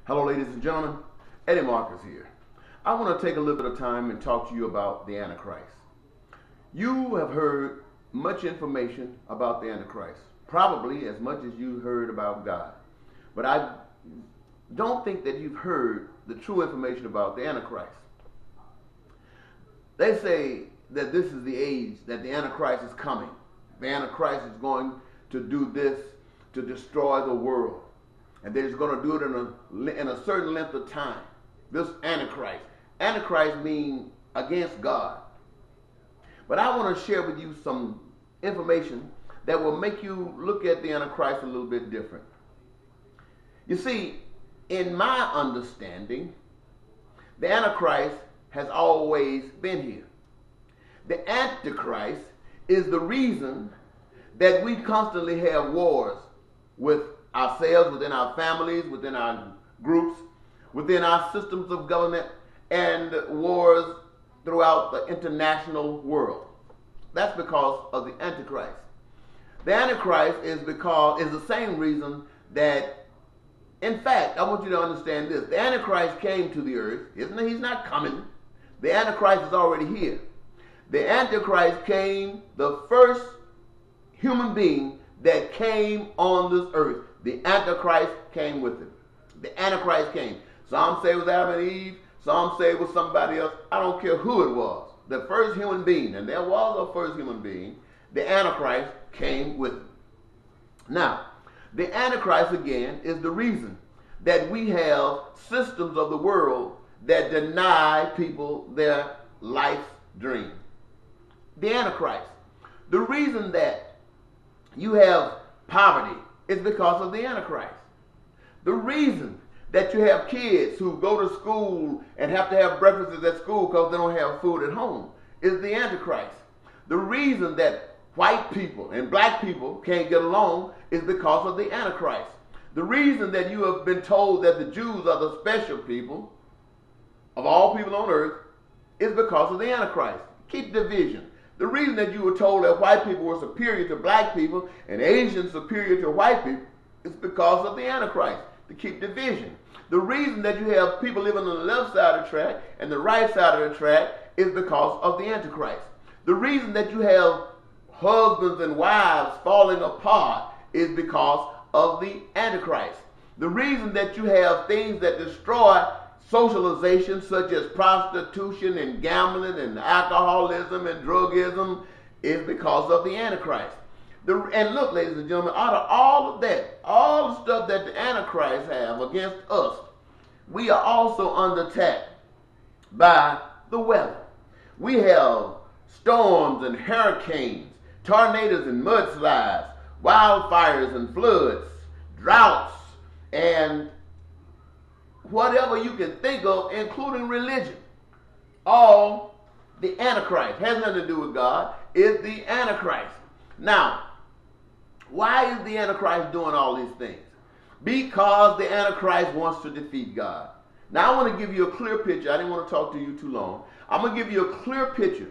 Hello, ladies and gentlemen. Eddie Marcus here. I want to take a little bit of time and talk to you about the Antichrist. You have heard much information about the Antichrist, probably as much as you heard about God. But I don't think that you've heard the true information about the Antichrist. They say that this is the age that the Antichrist is coming. The Antichrist is going to do this to destroy the world. And they're going to do it in a certain length of time. This Antichrist. Antichrist means against God. But I want to share with you some information that will make you look at the Antichrist a little bit different. You see, in my understanding, the Antichrist has always been here. The Antichrist is the reason that we constantly have wars with ourselves, within our families, within our groups, within our systems of government, and wars throughout the international world. That's because of the Antichrist. The Antichrist is the same reason that, in fact, I want you to understand this. The Antichrist came to the earth, isn't he? He's not coming. The Antichrist is already here. The Antichrist came, the first human being that came on this earth. The Antichrist came with him. The Antichrist came. Some say it was Adam and Eve. Some say it was somebody else. I don't care who it was. The first human being, and there was a first human being, the Antichrist came with him. Now, the Antichrist, again, is the reason that we have systems of the world that deny people their life's dream. The Antichrist. The reason that you have poverty is because of the Antichrist. The reason that you have kids who go to school and have to have breakfasts at school because they don't have food at home is the Antichrist. The reason that white people and black people can't get along is because of the Antichrist. The reason that you have been told that the Jews are the special people of all people on earth is because of the Antichrist. Keep division. The reason that you were told that white people were superior to black people and Asians superior to white people is because of the Antichrist, to keep division. The reason that you have people living on the left side of the track and the right side of the track is because of the Antichrist. The reason that you have husbands and wives falling apart is because of the Antichrist. The reason that you have things that destroy socialization, such as prostitution and gambling and alcoholism and drugism, is because of the Antichrist. And look, ladies and gentlemen, out of all of that, all the stuff that the Antichrist have against us, we are also under attack by the weather. We have storms and hurricanes, tornadoes and mudslides, wildfires and floods, droughts, and whatever you can think of, including religion. All the Antichrist. Has nothing to do with God. It's the Antichrist. Now, why is the Antichrist doing all these things? Because the Antichrist wants to defeat God. Now, I want to give you a clear picture. I didn't want to talk to you too long. I'm going to give you a clear picture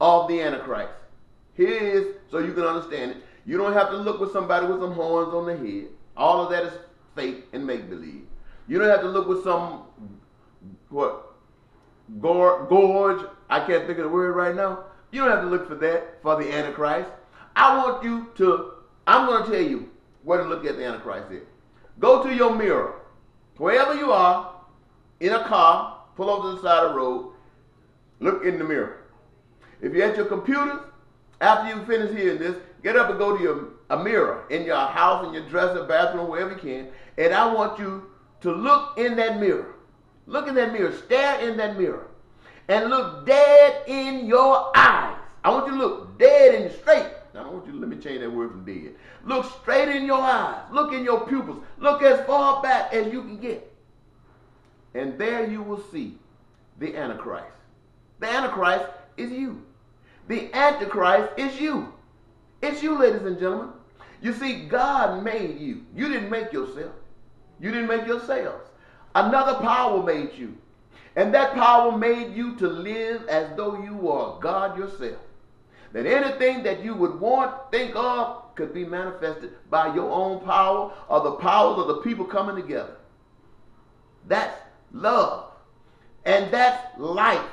of the Antichrist. Here it is so you can understand it. You don't have to look with somebody with some horns on the head. All of that is fake and make-believe. You don't have to look with some, gorge, I can't think of the word right now. You don't have to look for that, for the Antichrist. I'm going to tell you where to look at the Antichrist is. Go to your mirror. Wherever you are, in a car, pull over to the side of the road, look in the mirror. If you're at your computers, after you finish hearing this, get up and go to a mirror in your house, in your dresser, bathroom, wherever you can, and I want you to look in that mirror. Look in that mirror. Stare in that mirror. And look dead in your eyes. I want you to look dead and straight. Now, I don't want you to, let me change that word from dead. Look straight in your eyes. Look in your pupils. Look as far back as you can get. And there you will see the Antichrist. The Antichrist is you. The Antichrist is you. It's you, ladies and gentlemen. You see, God made you. You didn't make yourself. You didn't make yourselves. Another power made you. And that power made you to live as though you were God yourself. That anything that you would want, think of, could be manifested by your own power or the powers of the people coming together. That's love. And that's life.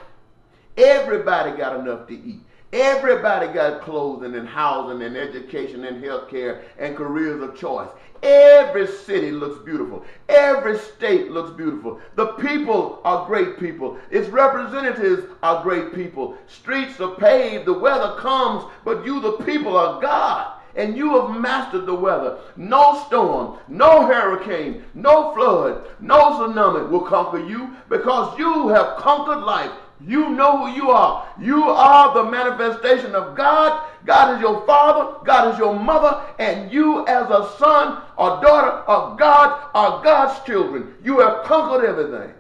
Everybody got enough to eat. Everybody got clothing and housing and education and health care and careers of choice. Every city looks beautiful. Every state looks beautiful. The people are great people. Its representatives are great people. Streets are paved. The weather comes, but you, the people, are God. And you have mastered the weather. No storm, no hurricane, no flood, no tsunami will conquer you because you have conquered life. You know who you are. You are the manifestation of God. God is your father. God is your mother. And you as a son or daughter of God are God's children. You have conquered everything.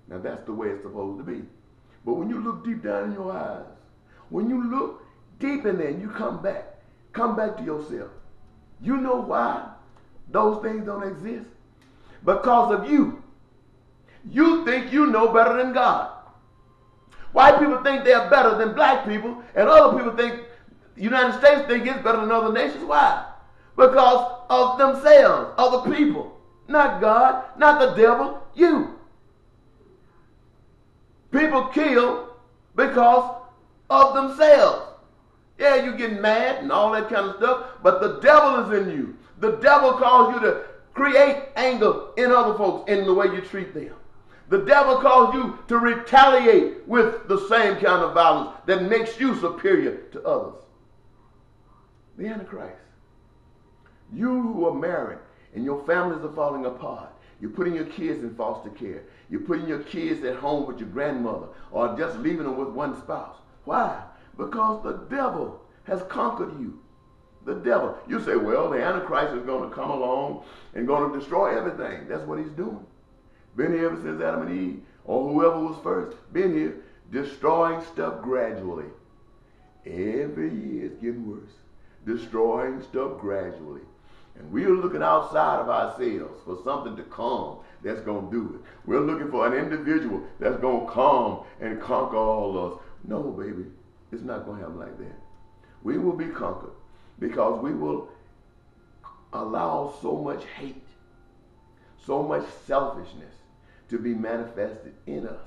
Now that's the way it's supposed to be. But when you look deep down in your eyes, when you look deep in there and you come back to yourself, you know why those things don't exist? Because of you. You think you know better than God. White people think they're better than black people, and other people think the United States think it's better than other nations. Why? Because of themselves, other people. Not God, not the devil, you. People kill because of themselves. Yeah, you're getting mad and all that kind of stuff, but the devil is in you. The devil calls you to create anger in other folks in the way you treat them. The devil calls you to retaliate with the same kind of violence that makes you superior to others. The Antichrist. You who are married and your families are falling apart. You're putting your kids in foster care. You're putting your kids at home with your grandmother or just leaving them with one spouse. Why? Because the devil has conquered you. The devil. You say, well, the Antichrist is going to come along and going to destroy everything. That's what he's doing. Been here ever since Adam and Eve, or whoever was first. Been here destroying stuff gradually. Every year it's getting worse. Destroying stuff gradually. And we're looking outside of ourselves for something to come that's going to do it. We're looking for an individual that's going to come and conquer all of us. No, baby, it's not going to happen like that. We will be conquered because we will allow so much hate, so much selfishness to be manifested in us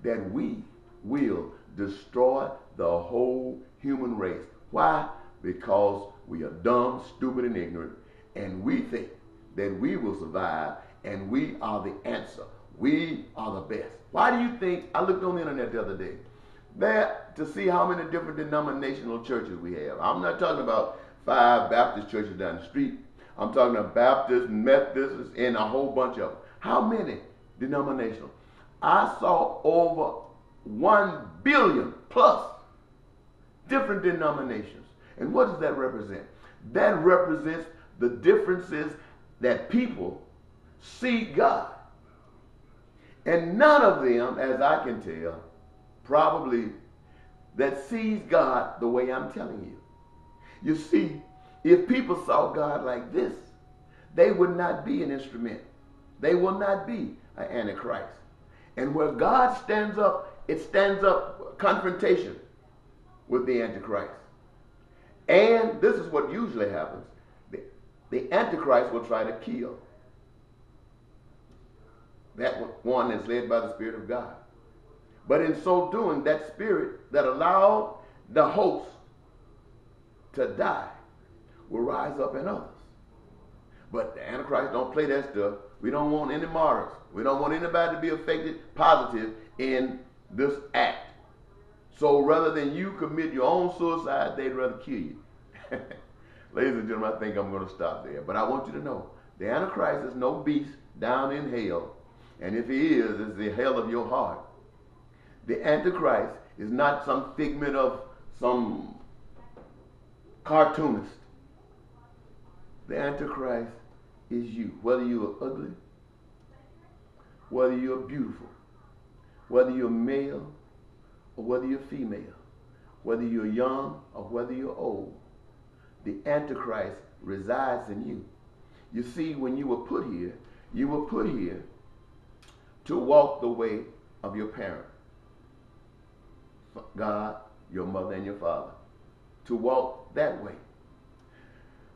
that we will destroy the whole human race. Why? Because we are dumb, stupid, and ignorant, and we think that we will survive, and we are the answer. We are the best. Why do you think, I looked on the internet the other day, that to see how many different denominational churches we have. I'm not talking about 5 Baptist churches down the street. I'm talking about Baptists, Methodists, and a whole bunch of them. How many denominational? I saw over 1 billion plus different denominations. And what does that represent? That represents the differences that people see God. And none of them, as I can tell, probably that sees God the way I'm telling you. You see, if people saw God like this, they would not be an instrument. They will not be an Antichrist. And where God stands up, it stands up confrontation with the Antichrist. And this is what usually happens. The Antichrist will try to kill that one that's led by the Spirit of God. But in so doing, that spirit that allowed the host to die will rise up in others. But the Antichrist don't play that stuff. We don't want any martyrs. We don't want anybody to be affected positive in this act. So rather than you commit your own suicide, they'd rather kill you. Ladies and gentlemen, I think I'm going to stop there. But I want you to know, the Antichrist is no beast down in hell. And if he is, it's the hell of your heart. The Antichrist is not some figment of some cartoonist. The Antichrist is you. Whether you are ugly, whether you're beautiful, whether you're male or whether you're female, whether you're young or whether you're old, the Antichrist resides in you. You see, when you were put here to walk the way of your parent, God, your mother, and your father, to walk that way.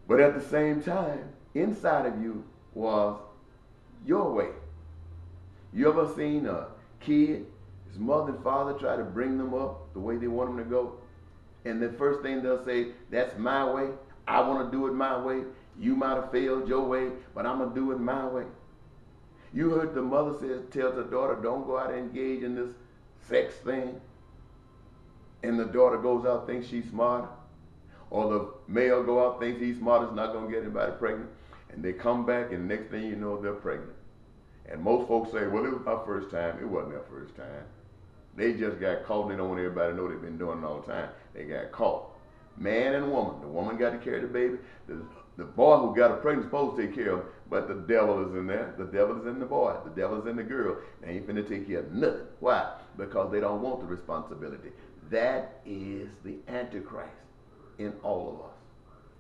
But at the same time, inside of you was your way. You ever seen a kid, his mother and father try to bring them up the way they want them to go? And the first thing they'll say, that's my way. I want to do it my way. You might have failed your way, but I'm going to do it my way. You heard the mother tells her daughter, don't go out and engage in this sex thing. And the daughter goes out, thinks she's smart. Or the male go out, thinks he's smart, is not going to get anybody pregnant. And they come back, and next thing you know, they're pregnant. And most folks say, well, it was my first time. It wasn't their first time. They just got caught. They don't want everybody to know they've been doing it all the time. They got caught. Man and woman. The woman got to carry the baby. The boy who got her pregnant is supposed to take care of him, but the devil is in there. The devil is in the boy. The devil is in the girl. They ain't finna take care of nothing. Why? Because they don't want the responsibility. That is the Antichrist in all of us.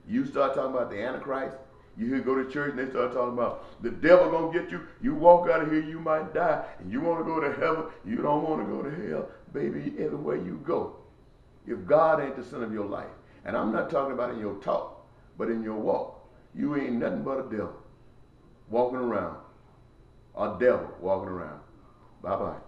You start talking about the Antichrist, you hear go to church and they start talking about the devil gonna get you. You walk out of here, you might die, and you want to go to heaven. You don't want to go to hell, baby. Everywhere you go, if God ain't the center of your life, and I'm not talking about in your talk, but in your walk, you ain't nothing but a devil walking around. A devil walking around. Bye bye.